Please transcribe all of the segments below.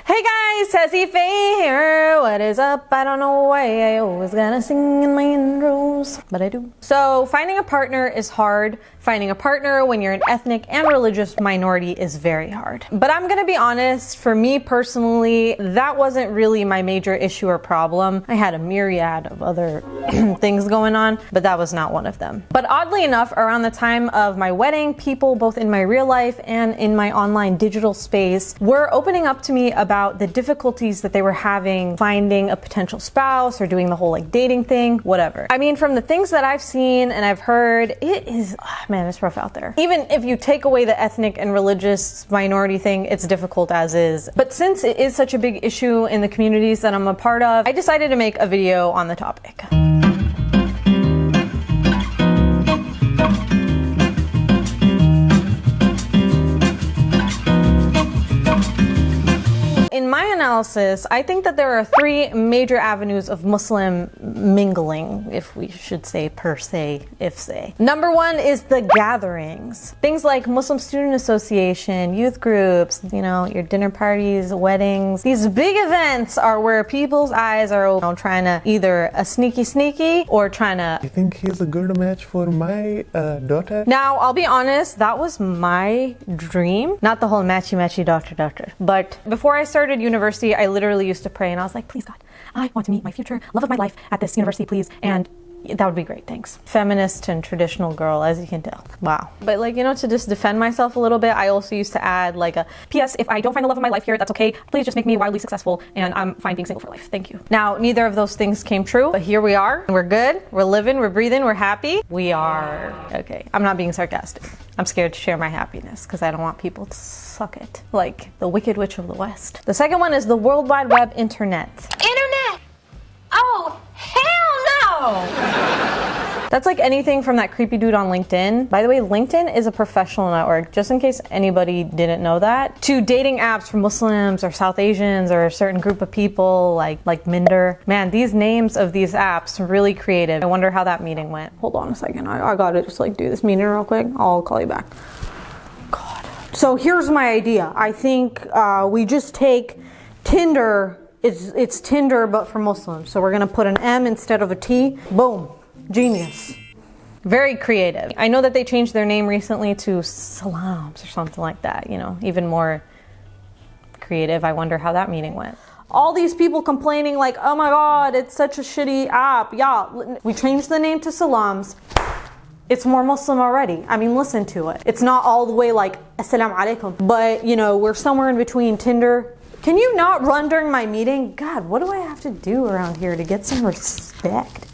Hey guys, Tazzy here. What is up? I don't know why I always gotta sing in my intros, but I do. So finding a partner is hard. Finding a partner when you're an ethnic and religious minority is very hard. But I'm gonna be honest, for me personally, that wasn't really my major issue or problem. I had a myriad of other things going on, but that was not one of them. But oddly enough, around the time of my wedding, people both in my real life and in my online digital space were opening up to me about the difficulties that they were having finding a potential spouse or doing the whole like dating thing, whatever. I mean, from the things that I've seen and I've heard, it is, man, it's rough out there. Even if you take away the ethnic and religious minority thing, it's difficult as is. But since it is such a big issue in the communities that I'm a part of, I decided to make a video on the topic. In my analysis, I think that there are three major avenues of Muslim mingling, if we should say per se, if say. Number one is the gatherings. Things like Muslim Student Association, youth groups, you know, your dinner parties, weddings. These big events are where people's eyes are open, trying to either a sneaky or trying to... I think he's a good match for my daughter. Now, I'll be honest, that was my dream. Not the whole matchy doctor. But before I started university, I literally used to pray and I was like, please God, I want to meet my future love of my life at this university, please. And that would be great, thanks. Feminist and traditional girl, as you can tell. Wow. But like, you know, to just defend myself a little bit, I also used to add like a P.S. If I don't find the love of my life here, that's okay. Please just make me wildly successful and I'm fine being single for life. Thank you. Now, neither of those things came true, but here we are. We're good. We're living. We're breathing. We're happy. We are. Okay. I'm not being sarcastic. I'm scared to share my happiness because I don't want people to suck it like the Wicked Witch of the West. The second one is the World Wide Web internet. Internet! Oh, hell no! That's like anything from that creepy dude on LinkedIn. By the way, LinkedIn is a professional network, just in case anybody didn't know that, to dating apps for Muslims or South Asians or a certain group of people like Minder. Man, these names of these apps are really creative. I wonder how that meeting went. Hold on a second. I gotta just like do this meeting real quick. I'll call you back. God. So here's my idea. I think we just take Tinder. It's Tinder but for Muslims. So we're gonna put an M instead of a T. Boom. Genius. Very creative. I know that they changed their name recently to Salams or something like that, you know, even more creative. I wonder how that meeting went. All these people complaining like, oh my God, it's such a shitty app. Yeah, we changed the name to Salams. It's more Muslim already. I mean, listen to it. It's not all the way like, Assalamu alaikum. But, you know, we're somewhere in between Tinder. Can you not run during my meeting? God, what do I have to do around here to get some respect?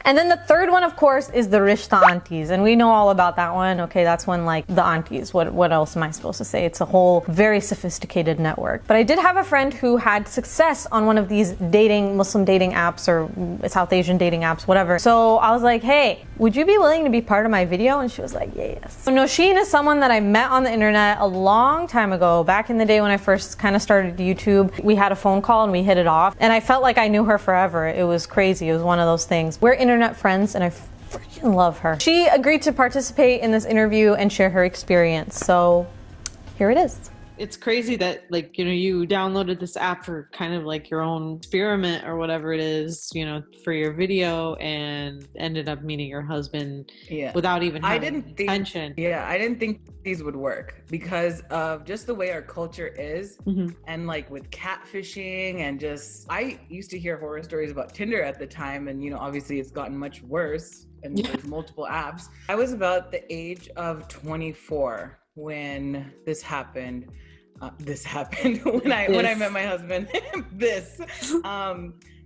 And then the third one, of course, is the Rishta aunties. And we know all about that one. Okay, that's when like the aunties, what else am I supposed to say? It's a whole very sophisticated network. But I did have a friend who had success on one of these Muslim dating apps or South Asian dating apps, whatever. So I was like, hey, would you be willing to be part of my video? And she was like, yes. So Nosheen is someone that I met on the internet a long time ago, back in the day when I first kind of started YouTube. We had a phone call and we hit it off. And I felt like I knew her forever. It was crazy. It was one of those things. We're internet friends and I freaking love her. She agreed to participate in this interview and share her experience. So here it is. It's crazy that like, you know, you downloaded this app for kind of like your own experiment or whatever it is, you know, for your video and ended up meeting your husband without even having intention. I didn't think these would work because of just the way our culture is and like with catfishing and just, I used to hear horror stories about Tinder at the time and, you know, obviously it's gotten much worse and there's multiple apps. I was about the age of 24 when this happened. When I met my husband.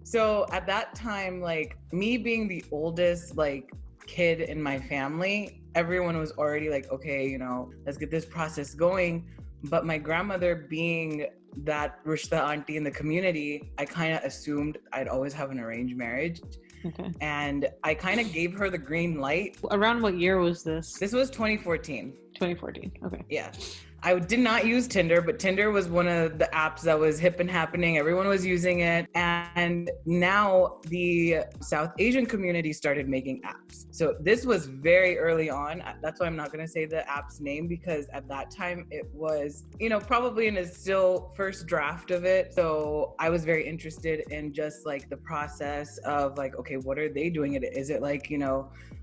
So at that time, like me being the oldest like kid in my family, everyone was already like, okay, you know, let's get this process going. But my grandmother being that Rishta auntie in the community, I kind of assumed I'd always have an arranged marriage. Okay. And I kind of gave her the green light. Around what year was this? This was 2014. 2014. Okay. Yeah. I did not use Tinder, but Tinder was one of the apps that was hip and happening. Everyone was using it. And now the South Asian community started making apps. So this was very early on. That's why I'm not going to say the app's name, because at that time it was, probably in a still first draft of it. So I was very interested in just like the process of like, okay, what are they doing? Is it like,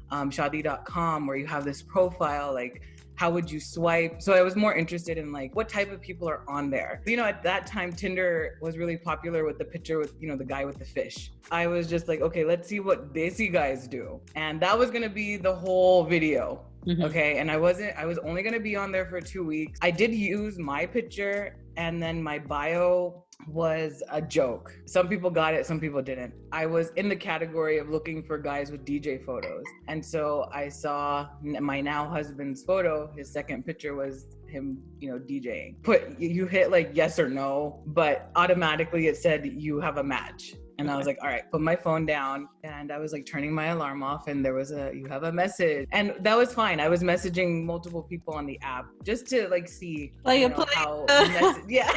shadi.com where you have this profile, like, how would you swipe? So I was more interested in like what type of people are on there. At that time, Tinder was really popular with the picture with, the guy with the fish. I was just like, okay, let's see what Desi guys do. And that was gonna be the whole video. Mm-hmm. Okay. And I was only gonna be on there for 2 weeks. I did use my picture, and then my bio was a joke. Some people got it, some people didn't. I was in the category of looking for guys with DJ photos. And so I saw my now husband's photo. His second picture was him, DJing. You hit like yes or no, but automatically it said you have a match. And I was like, all right, put my phone down. And I was like turning my alarm off, and there was you have a message. And that was fine. I was messaging multiple people on the app just to like see how yeah.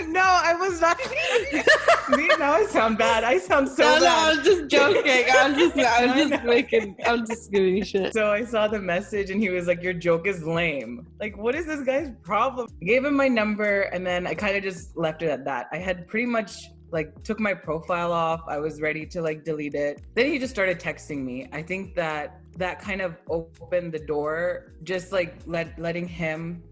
No, I was not. See, now I sound bad. I sound so bad. No, I was just joking. I'm just giving you shit. So I saw the message, and he was like, your joke is lame. Like, what is this guy's problem? I gave him my number, and then I kind of just left it at that. I had pretty much like took my profile off. I was ready to like delete it. Then he just started texting me. I think that kind of opened the door, just like letting him,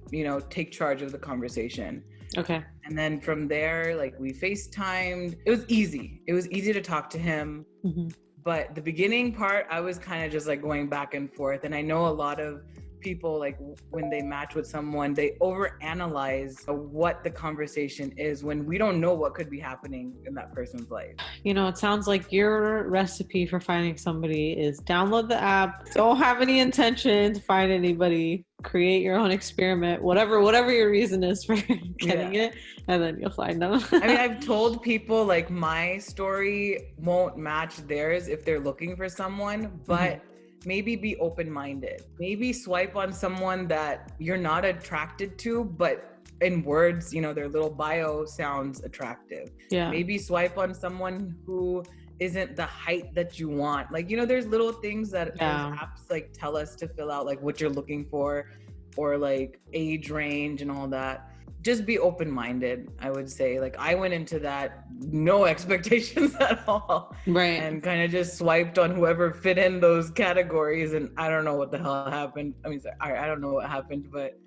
take charge of the conversation. Okay. And then from there, like we FaceTimed. It was easy. It was easy to talk to him. Mm-hmm. But the beginning part, I was kind of just like going back and forth. And I know a lot of people, like when they match with someone, they overanalyze what the conversation is when we don't know what could be happening in that person's life. It sounds like your recipe for finding somebody is download the app, don't have any intention to find anybody, create your own experiment, whatever your reason is for getting it, and then you'll find them. I mean, I've told people like my story won't match theirs if they're looking for someone, but maybe be open-minded. Maybe swipe on someone that you're not attracted to, but in words, their little bio sounds attractive. Yeah. Maybe swipe on someone who isn't the height that you want. Like, there's little things that those apps like tell us to fill out, like what you're looking for, or like age range and all that. Just be open-minded, I would say. Like I went into that no expectations at all. Right. And kind of just swiped on whoever fit in those categories, and I don't know what the hell happened. I mean, I don't know what happened, but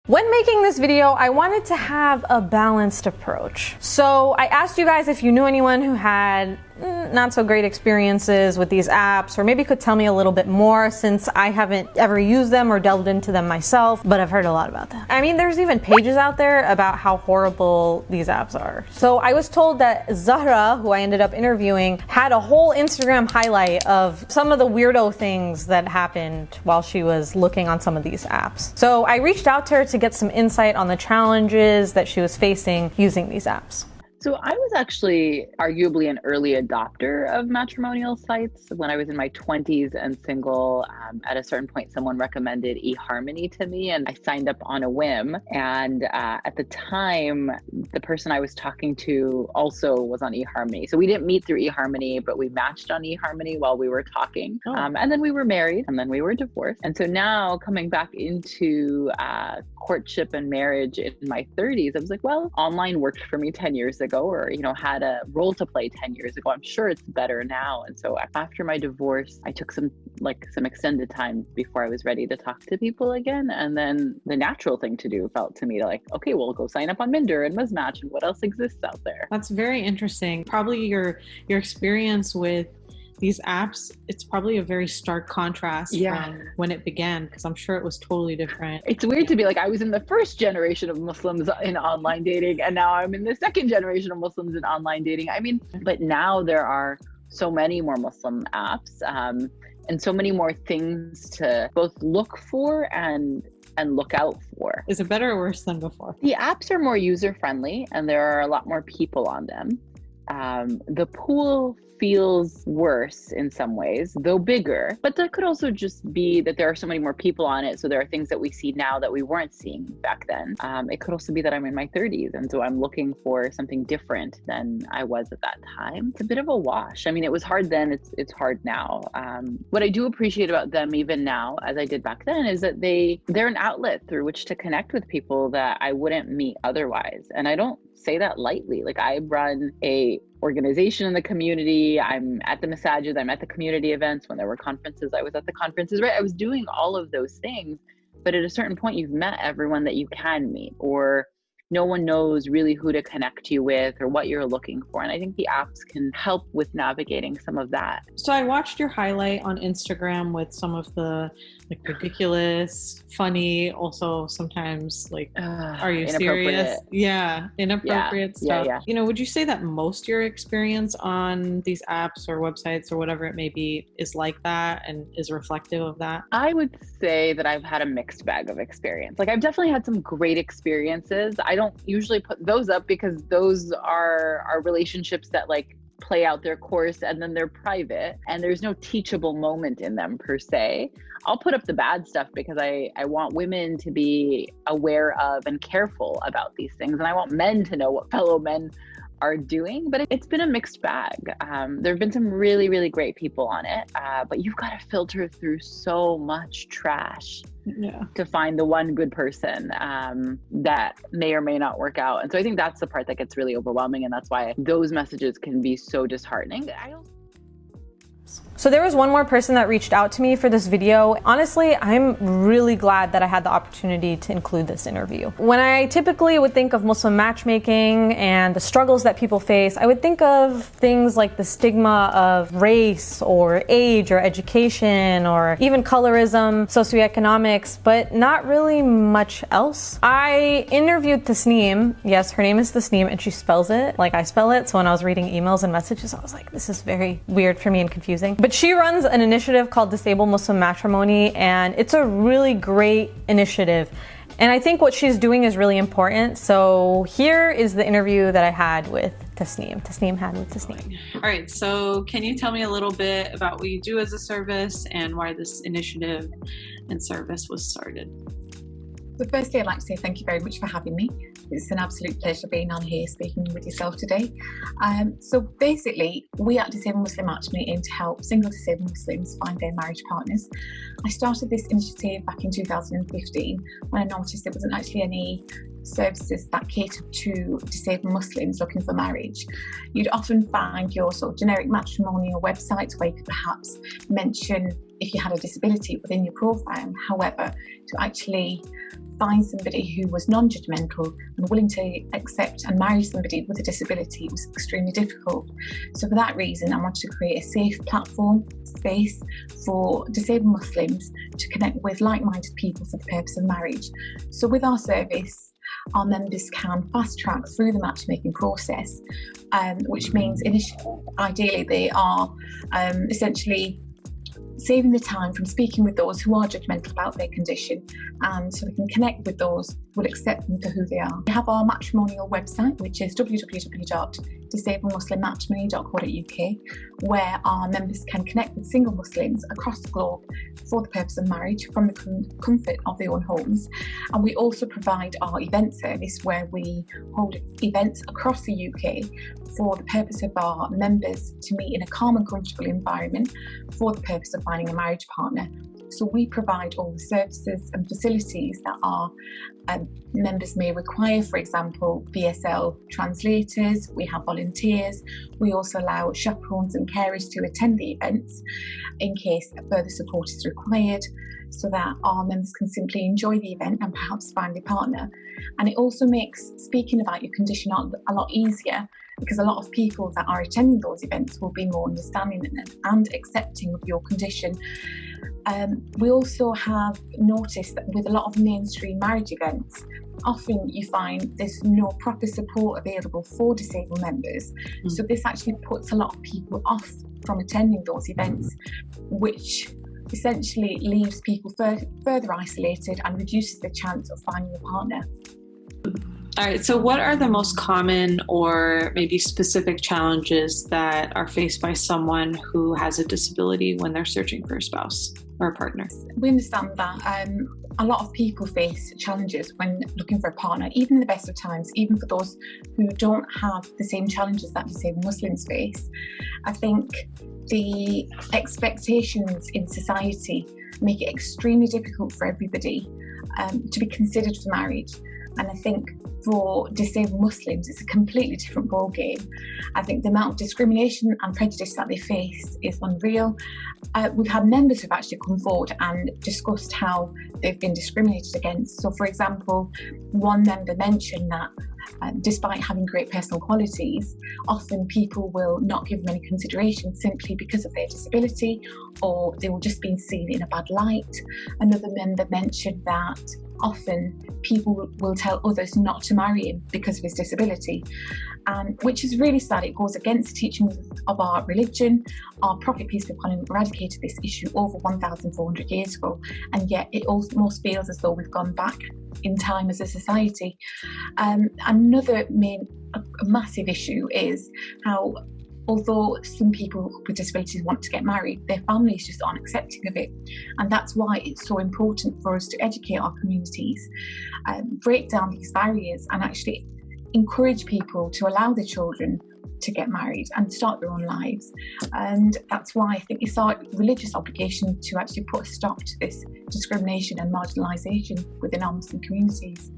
when making this video, I wanted to have a balanced approach. So I asked you guys if you knew anyone who had not so great experiences with these apps, or maybe could tell me a little bit more, since I haven't ever used them or delved into them myself, but I've heard a lot about them. I mean, there's even pages out there about how horrible these apps are. So I was told that Zahra, who I ended up interviewing, had a whole Instagram highlight of some of the weirdo things that happened while she was looking on some of these apps. So I reached out to her to get some insight on the challenges that she was facing using these apps. So I was actually arguably an early adopter of matrimonial sites when I was in my 20s and single. At a certain point, someone recommended eHarmony to me, and I signed up on a whim. And at the time, the person I was talking to also was on eHarmony. So we didn't meet through eHarmony, but we matched on eHarmony while we were talking. Oh. And then we were married, and then we were divorced. And so now coming back into courtship and marriage in my 30s, I was like, well, online worked for me 10 years ago, or, had a role to play 10 years ago. I'm sure it's better now. And so after my divorce, I took some extended time before I was ready to talk to people again. And then the natural thing to do felt to me like, okay, well, go sign up on Minder and Muzmatch and what else exists out there. That's very interesting. Probably your experience with these apps, it's probably a very stark contrast from when it began, because I'm sure it was totally different. It's weird to be like, I was in the first generation of Muslims in online dating, and now I'm in the second generation of Muslims in online dating. I mean, but now there are so many more Muslim apps, and so many more things to both look for and look out for. Is it better or worse than before? The apps are more user-friendly, and there are a lot more people on them. The pool feels worse in some ways, though bigger. But that could also just be that there are so many more people on it. So there are things that we see now that we weren't seeing back then. It could also be that I'm in my 30s. And so I'm looking for something different than I was at that time. It's a bit of a wash. I mean, it was hard then, it's hard now. What I do appreciate about them even now, as I did back then, is that they're an outlet through which to connect with people that I wouldn't meet otherwise. And I don't say that lightly. Like, I run a organization in the community. I'm at the massages. I'm at the community events. When there were conferences, I was at the conferences, right? I was doing all of those things. But at a certain point, you've met everyone that you can meet, or no one knows really who to connect you with or what you're looking for. And I think the apps can help with navigating some of that. So I watched your highlight on Instagram with some of the like ridiculous, funny, also sometimes like, are you serious? Yeah, inappropriate stuff. Yeah. You know, would you say that most of your experience on these apps or websites or whatever it may be is like that and is reflective of that? I would say that I've had a mixed bag of experience. Like, I've definitely had some great experiences. I don't usually put those up because those are relationships that like play out their course and then they're private and there's no teachable moment in them per se. I'll put up the bad stuff because I want women to be aware of and careful about these things. And I want men to know what fellow men are doing, but it's been a mixed bag. There have been some really, really great people on it, but you've got to filter through so much trash to find the one good person that may or may not work out. And so I think that's the part that gets really overwhelming, and that's why those messages can be so disheartening. So there was one more person that reached out to me for this video. Honestly, I'm really glad that I had the opportunity to include this interview. When I typically would think of Muslim matchmaking and the struggles that people face, I would think of things like the stigma of race or age or education or even colorism, socioeconomics, but not really much else. I interviewed Tasneem. Yes, her name is Tasneem and she spells it like I spell it. So when I was reading emails and messages, I was like, this is very weird for me and confusing. But she runs an initiative called Disabled Muslim Matrimony, and it's a really great initiative. And I think what she's doing is really important. So here is the interview that I had with Tasneem. All right, so can you tell me a little bit about what you do as a service and why this initiative and service was started? So firstly, I'd like to say thank you very much for having me. It's an absolute pleasure being on here speaking with yourself today. So basically, we at Disabled Muslim Matrimony aim to help single disabled Muslims find their marriage partners. I started this initiative back in 2015 when I noticed there wasn't actually any services that catered to disabled Muslims looking for marriage. You'd often find your sort of generic matrimonial websites where you could perhaps mention if you had a disability within your profile. However, to actually find somebody who was non-judgmental and willing to accept and marry somebody with a disability was extremely difficult. So for that reason, I wanted to create a safe platform, space for disabled Muslims to connect with like-minded people for the purpose of marriage. So with our service, our members can fast track through the matchmaking process, which means ideally they are essentially saving the time from speaking with those who are judgmental about their condition, and so we can connect with those who will accept them for who they are. We have our matrimonial website, which is www.disabledmuslimmatrimony.co.uk, where our members can connect with single Muslims across the globe for the purpose of marriage from the comfort of their own homes. And we also provide our event service, where we hold events across the UK for the purpose of our members to meet in a calm and comfortable environment for the purpose of finding a marriage partner. So we provide all the services and facilities that our members may require. For example, BSL translators, we have volunteers, we also allow chaperones and carers to attend the events in case further support is required, so that our members can simply enjoy the event and perhaps find a partner. And it also makes speaking about your condition a lot easier, because a lot of people that are attending those events will be more understanding and accepting of your condition. We also have noticed that with a lot of mainstream marriage events, often you find there's no proper support available for disabled members. So this actually puts a lot of people off from attending those events, which essentially leaves people further isolated and reduces the chance of finding a partner. All right, so what are the most common or maybe specific challenges that are faced by someone who has a disability when they're searching for a spouse or a partner? We understand that a lot of people face challenges when looking for a partner, even in the best of times, even for those who don't have the same challenges that disabled Muslims face. I think the expectations in society make it extremely difficult for everybody to be considered for marriage. And I think for disabled Muslims, it's a completely different ballgame. I think the amount of discrimination and prejudice that they face is unreal. We've had members who've actually come forward and discussed how they've been discriminated against. So, for example, one member mentioned that despite having great personal qualities, often people will not give them any consideration simply because of their disability, or they will just be seen in a bad light. Another member mentioned that often people will tell others not to marry him because of his disability, which is really sad. It goes against the teachings of our religion. Our Prophet, peace be upon him, eradicated this issue over 1,400 years ago, and yet it almost feels as though we've gone back in time as a society. Another massive issue is how, although some people with disabilities want to get married, their families just aren't accepting of it. And that's why it's so important for us to educate our communities, break down these barriers, and actually encourage people to allow their children to get married and start their own lives. And that's why I think it's our religious obligation to actually put a stop to this discrimination and marginalisation within our Muslim communities.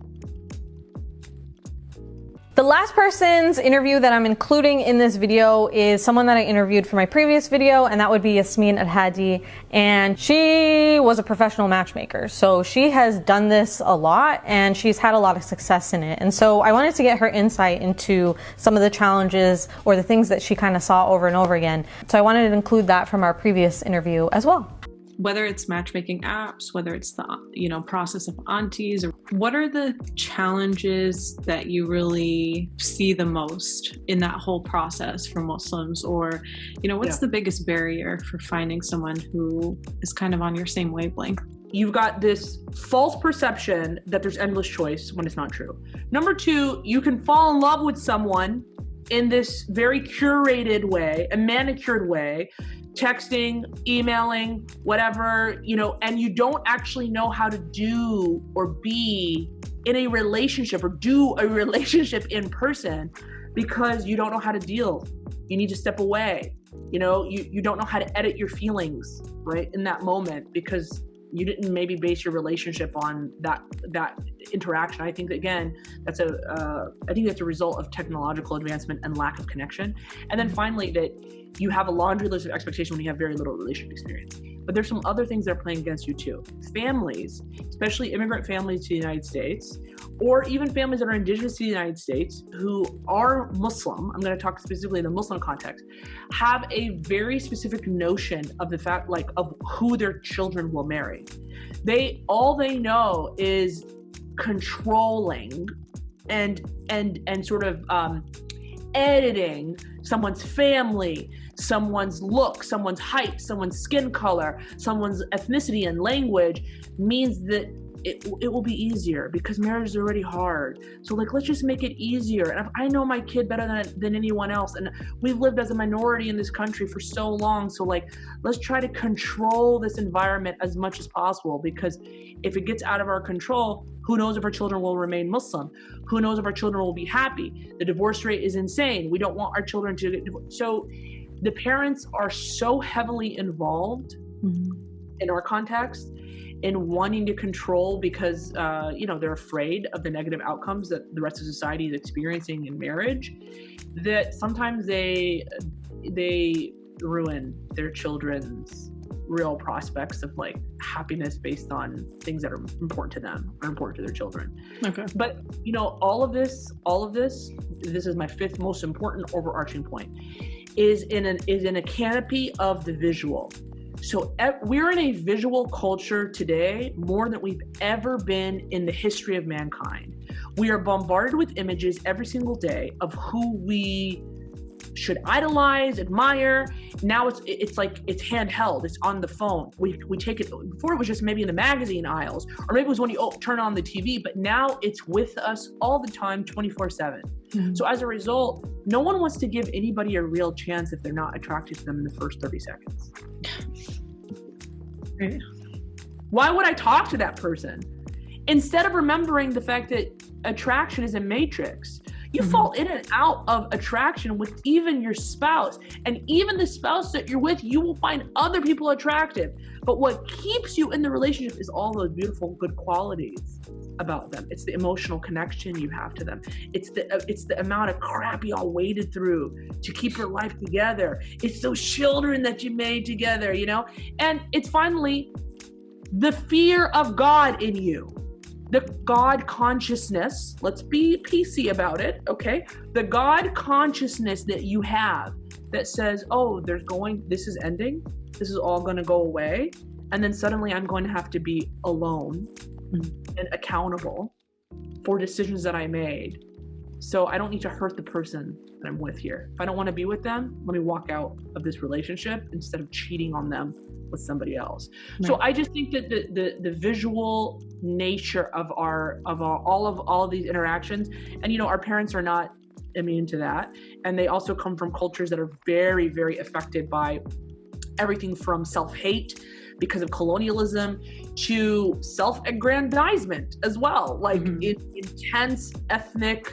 The last person's interview that I'm including in this video is someone that I interviewed for my previous video, and that would be Yasmin Al-Hadi. And she was a professional matchmaker. So she has done this a lot and she's had a lot of success in it. And so I wanted to get her insight into some of the challenges or the things that she kind of saw over and over again. So I wanted to include that from our previous interview as well. Whether it's matchmaking apps, whether it's the process of aunties, or what are the challenges that you really see the most in that whole process for Muslims? Or, what's the biggest barrier for finding someone who is kind of on your same wavelength? You've got this false perception that there's endless choice when it's not true. Number two, you can fall in love with someone in this very curated way, a manicured way, texting, emailing, whatever, and you don't actually know how to do or be in a relationship or do a relationship in person because you don't know how to deal. You need to step away. You don't know how to edit your feelings, right, in that moment because you didn't maybe base your relationship on that interaction. I think again, that's a result of technological advancement and lack of connection. And then finally, that you have a laundry list of expectations when you have very little relationship experience. But there's some other things that are playing against you too. Families, especially immigrant families to the United States, or even families that are indigenous to the United States who are Muslim, I'm going to talk specifically in the Muslim context, have a very specific notion of the fact, of who their children will marry. All they know is controlling and sort of editing someone's family, someone's look, someone's height, someone's skin color, someone's ethnicity and language means that it will be easier because marriage is already hard. So let's just make it easier. And I know my kid better than anyone else. And we've lived as a minority in this country for so long. So let's try to control this environment as much as possible, because if it gets out of our control, who knows if our children will remain Muslim? Who knows if our children will be happy? The divorce rate is insane. We don't want our children to get divorced. So the parents are so heavily involved in our context in wanting to control because, they're afraid of the negative outcomes that the rest of society is experiencing in marriage, that sometimes they ruin their children's real prospects of happiness based on things that are important to them or important to their children. Okay. But all of this is my fifth most important overarching point, is in a canopy of the visual. So we're in a visual culture today more than we've ever been in the history of mankind. We are bombarded with images every single day of who we should idolize, admire. Now it's like it's handheld. It's on the phone. We take it. Before it was just maybe in the magazine aisles, or maybe it was when you turn on the TV. But now it's with us all the time, 24/7. So as a result, no one wants to give anybody a real chance if they're not attracted to them in the first 30 seconds. Why would I talk to that person? Instead of remembering the fact that attraction is a matrix. You fall in and out of attraction with even your spouse, and even the spouse that you're with, you will find other people attractive. But what keeps you in the relationship is all those beautiful, good qualities about them. It's the emotional connection you have to them. It's the amount of crap y'all waded through to keep your life together. It's those children that you made together, you know? And it's finally the fear of God in you. The God consciousness, let's be PC about it, okay? The God consciousness that you have that says, oh, this is ending, this is all gonna go away, and then suddenly I'm going to have to be alone and accountable for decisions that I made. So I don't need to hurt the person that I'm with here. If I don't wanna be with them, let me walk out of this relationship instead of cheating on them with somebody else. Right. So I just think that the visual nature of all of these interactions, and you know, our parents are not immune to that, and they also come from cultures that are very, very affected by everything from self-hate because of colonialism to self-aggrandizement as well, like intense ethnic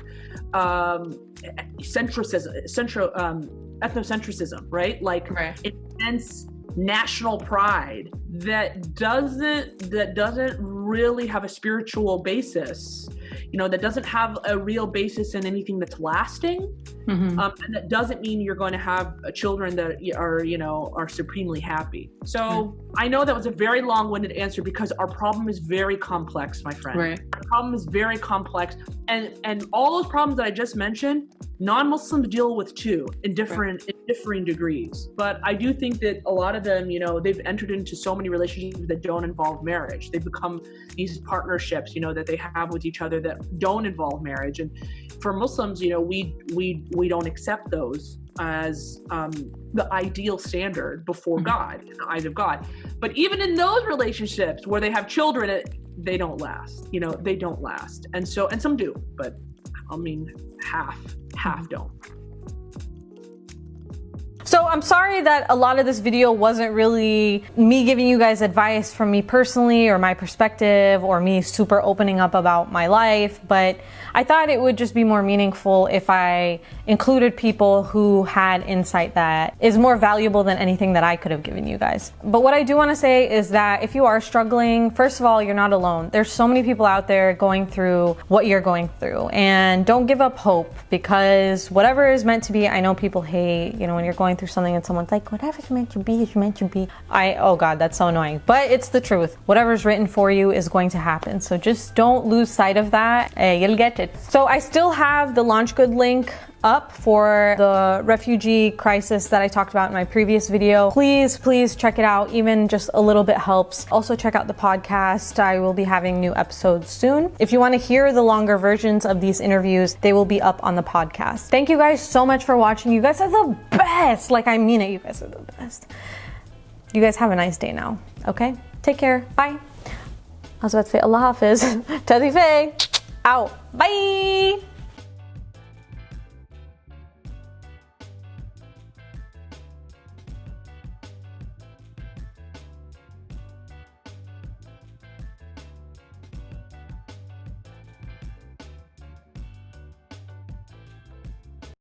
ethnocentrism, right? Like intense national pride that doesn't really have a spiritual basis, you know, that doesn't have a real basis in anything that's lasting, and that doesn't mean you're going to have children that are supremely happy. So I know that was a very long-winded answer because our problem is very complex, my friend. Right. Our problem is very complex, and all those problems that I just mentioned, non-Muslims deal with too in different in differing degrees. But I do think that a lot of them, you know, they've entered into so many relationships that don't involve marriage. They've become these partnerships, you know, that they have with each other that don't involve marriage. And for Muslims, you know, we don't accept those as the ideal standard before God, in the eyes of God. But even in those relationships where they have children, they don't last. You know, they don't last. And some do, but I mean, half don't. So I'm sorry that a lot of this video wasn't really me giving you guys advice from me personally or my perspective or me super opening up about my life, but I thought it would just be more meaningful if I included people who had insight that is more valuable than anything that I could have given you guys. But what I do want to say is that if you are struggling, first of all, you're not alone. There's so many people out there going through what you're going through, and don't give up hope, because whatever is meant to be, I know people hate, you know, when you're going through something and someone's like, whatever's meant to be is meant to be. Oh God, that's so annoying, but it's the truth. Whatever's written for you is going to happen. So just don't lose sight of that. You'll get it. So I still have the launch good link up for the refugee crisis that I talked about in my previous video. Please check it out. Even just a little bit helps. Also check out the podcast. I will be having new episodes soon. If you want to hear the longer versions of these interviews, they will be up on the podcast. Thank you guys so much for watching. You guys are the best. Like, I mean it. You guys are the best. You guys have a nice day now. Okay? Take care. Bye. I was about to say Allah Hafiz. Tazzy Faye. Out. Bye.